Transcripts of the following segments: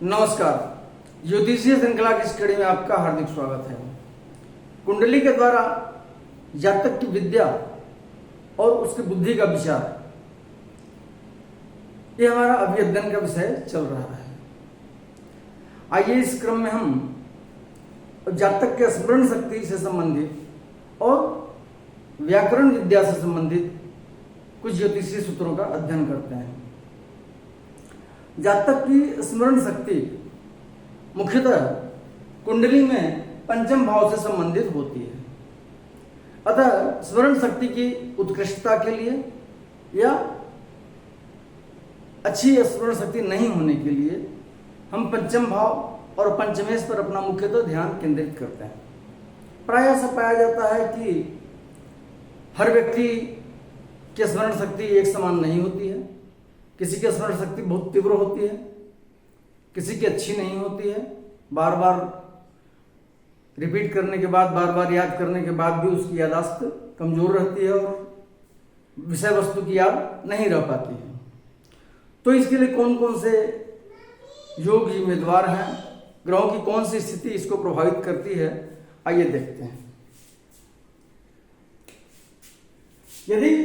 नमस्कार। ज्योतिषीय श्रृंखला की इस कड़ी में आपका हार्दिक स्वागत है। कुंडली के द्वारा जातक की विद्या और उसकी बुद्धि का विचार, ये हमारा अभी अध्ययन का विषय चल रहा है। आइए इस क्रम में हम जातक के स्मरण शक्ति से संबंधित और व्याकरण विद्या से संबंधित कुछ ज्योतिषीय सूत्रों का अध्ययन करते हैं। जातक की स्मरण शक्ति मुख्यतः कुंडली में पंचम भाव से संबंधित होती है। अतः स्मरण शक्ति की उत्कृष्टता के लिए या अच्छी स्मरण शक्ति नहीं होने के लिए हम पंचम भाव और पंचमेश पर अपना मुख्यतः ध्यान केंद्रित करते हैं। प्रायः ऐसा पाया जाता है कि हर व्यक्ति की स्मरण शक्ति एक समान नहीं होती है। किसी की स्मरण शक्ति बहुत तीव्र होती है, किसी की अच्छी नहीं होती है। बार बार रिपीट करने के बाद, बार बार याद करने के बाद भी उसकी याददाश्त कमजोर रहती है और विषय वस्तु की याद नहीं रह पाती है। तो इसके लिए कौन कौन से योग जिम्मेदार हैं, ग्रहों की कौन सी स्थिति इसको प्रभावित करती है, आइए देखते हैं। यदि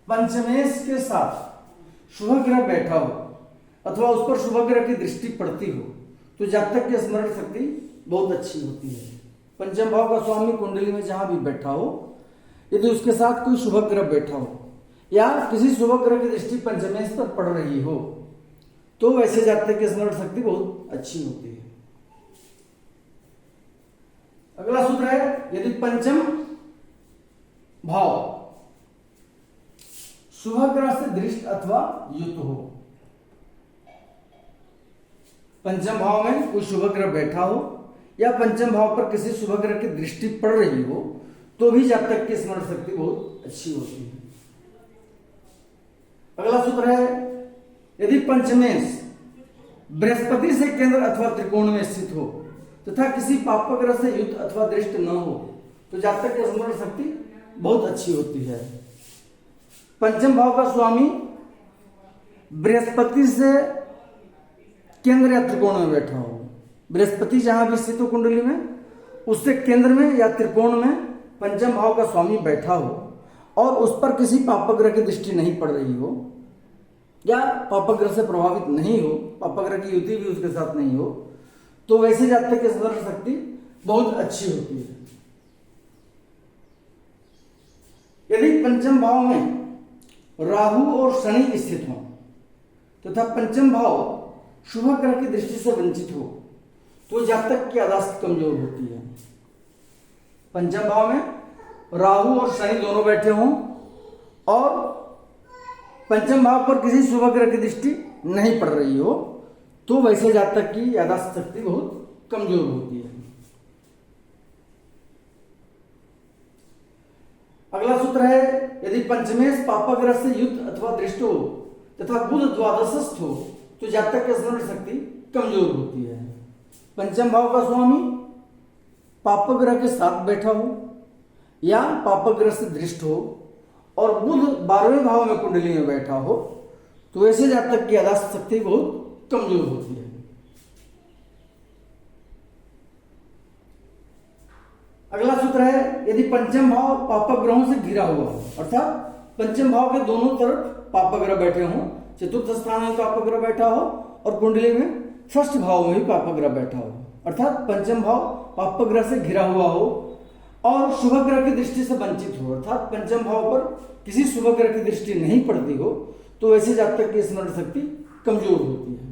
पंचमेश के साथ शुभ ग्रह बैठा हो अथवा उस पर शुभ ग्रह की दृष्टि पड़ती हो तो जातक की स्मरण शक्ति बहुत अच्छी होती है। पंचम भाव का स्वामी कुंडली में जहां भी बैठा हो, यदि उसके साथ कोई शुभ ग्रह बैठा हो या किसी शुभ ग्रह की दृष्टि पंचमेश पर पड़ रही हो तो वैसे जातक की स्मरण शक्ति बहुत अच्छी होती है। अगला सूत्र है, यदि पंचम भाव शुभ ग्रह से दृष्ट अथवा युक्त हो। पंचम भाव में कोई शुभ ग्रह बैठा हो या पंचम भाव पर किसी शुभ ग्रह की दृष्टि पड़ रही हो तो भी जातक की स्मरण शक्ति बहुत अच्छी होती है। अगला सूत्र है, यदि पंचमेश बृहस्पति से केंद्र अथवा त्रिकोण में स्थित हो तथा किसी पाप ग्रह से युक्त अथवा दृष्ट न हो तो जातक की स्मरण शक्ति बहुत अच्छी होती है। पंचम भाव का स्वामी बृहस्पति से केंद्र या त्रिकोण में बैठा हो। बृहस्पति जहां भी स्थित हो कुंडली में, उससे केंद्र में या त्रिकोण में पंचम भाव का स्वामी बैठा हो और उस पर किसी पापग्रह की दृष्टि नहीं पड़ रही हो या पापग्रह से प्रभावित नहीं हो, पापग्रह की युति भी उसके साथ नहीं हो, तो वैसे जातक की स्मरण शक्ति बहुत अच्छी होती है। यदि पंचम भाव में राहु और शनि स्थित हो तथा पंचम भाव शुभ ग्रह की दृष्टि से वंचित हो तो जातक की याददाश्त कमजोर होती है। पंचम भाव में राहु और शनि दोनों बैठे हों और पंचम भाव पर किसी शुभ ग्रह की दृष्टि नहीं पड़ रही हो तो वैसे जातक की याददाश्त शक्ति बहुत कमजोर होती है। अगला सूत्र है, यदि पंचमेश पापग्रह से युक्त अथवा दृष्ट हो तथा बुध द्वादशस्थ हो तो जातक की स्मरण शक्ति कमजोर होती है। पंचम भाव का स्वामी पापग्रह के साथ बैठा हो या पापग्रह से दृष्ट हो और बुध 12वें भाव में कुंडली में बैठा हो तो ऐसे जातक की याददाश्त शक्ति बहुत कमजोर होती है। अगला सूत्र है, यदि पंचम भाव पापग्रहों से घिरा हुआ हो, अर्थात पंचम भाव के दोनों तरफ पापग्रह बैठे हों, चतुर्थ स्थान में पापग्रह बैठा हो और कुंडली में षष्ठ भाव में भी पापग्रह बैठा हो, अर्थात पंचम भाव पापग्रह से घिरा हुआ हो और शुभ ग्रह की दृष्टि से वंचित हो, अर्थात पंचम भाव पर किसी शुभ ग्रह की दृष्टि नहीं पड़ती हो तो वैसे जातक की स्मरण शक्ति कमजोर होती है।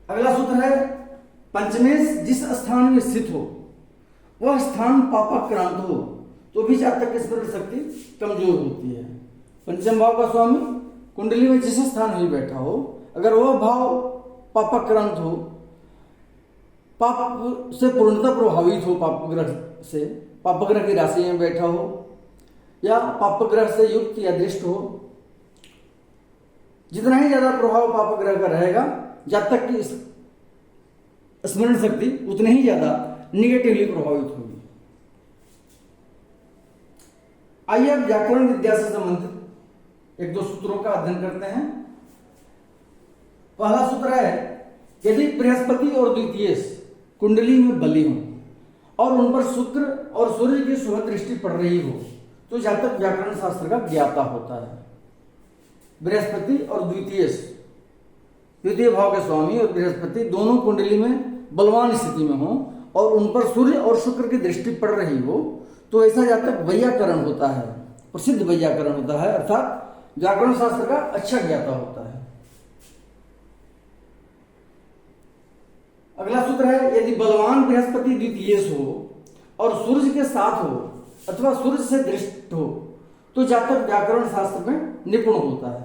अगला सूत्र है, पंचमेश जिस स्थान में स्थित हो वह स्थान पापाक्रांत हो तो भी जातक की स्मरण शक्ति कमजोर होती है। पंचम भाव का स्वामी कुंडली में जिस स्थान में बैठा हो, अगर वह भाव पापाक्रांत हो, पाप से पूर्णतः प्रभावित हो, पापग्रह से, पापग्रह की राशि में बैठा हो या पापग्रह से युक्त या दृष्ट हो, जितना ही ज्यादा प्रभाव पापग्रह का रहेगा जातक की स्मरण शक्ति उतनी ही ज्यादा निगेटिवली प्रभावित होगी। आइए अब व्याकरण विद्या से संबंधित एक दो सूत्रों का अध्ययन करते हैं। पहला सूत्र है, यदि बृहस्पति और द्वितीय कुंडली में बली हो और उन पर शुक्र और सूर्य की शुभ दृष्टि पड़ रही हो तो जातक व्याकरण शास्त्र का ज्ञाता होता है। बृहस्पति और द्वितीय भाव के स्वामी और बृहस्पति दोनों कुंडली में बलवान स्थिति में हो और उन पर सूर्य और शुक्र की दृष्टि पड़ रही हो तो ऐसा जातक वैयाकरण होता है, प्रसिद्ध वैयाकरण होता है, अर्थात व्याकरण शास्त्र का अच्छा ज्ञाता होता है। अगला सूत्र है, यदि बलवान बृहस्पति द्वितीय हो और सूर्य के साथ हो अथवा सूर्य से दृष्ट हो तो जातक व्याकरण शास्त्र में निपुण होता है।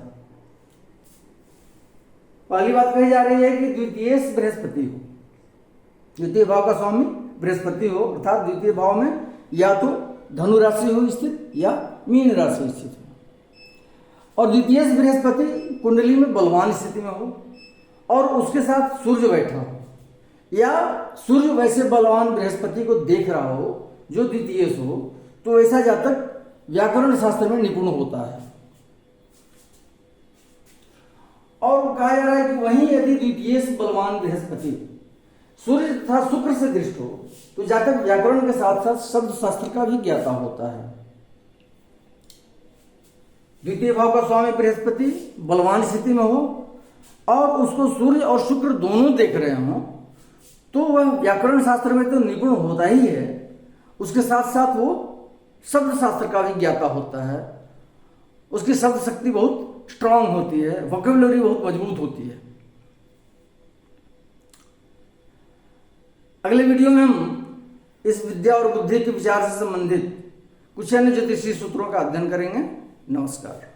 पहली बात कही जा रही है कि द्वितीय बृहस्पति हो, द्वितीय भाव का स्वामी बृहस्पति हो, अर्थात द्वितीय भाव में या तो धनु राशि हो स्थित या मीन राशि स्थित हो और द्वितीय बृहस्पति कुंडली में बलवान स्थिति में हो और उसके साथ सूर्य बैठा हो या सूर्य वैसे बलवान बृहस्पति को देख रहा हो जो द्वितीय हो तो ऐसा जातक व्याकरण शास्त्र में निपुण होता है। और कहा जा रहा है कि वहीं यदि द्वितीय बलवान बृहस्पति सूर्य तथा शुक्र से दृष्ट हो तो जातक व्याकरण के साथ साथ शब्द शास्त्र का भी ज्ञाता होता है। द्वितीय भाव का स्वामी बृहस्पति बलवान स्थिति में हो और उसको सूर्य और शुक्र दोनों देख रहे हो तो वह व्याकरण शास्त्र में तो निपुण होता ही है, उसके साथ साथ वो शब्द शास्त्र का भी ज्ञाता होता है। उसकी शब्द शक्ति बहुत स्ट्रांग होती है, वोकैबुलरी बहुत मजबूत होती है। अगले वीडियो में हम इस विद्या और बुद्धि के विचार से संबंधित कुछ अन्य ज्योतिषीय सूत्रों का अध्ययन करेंगे। नमस्कार।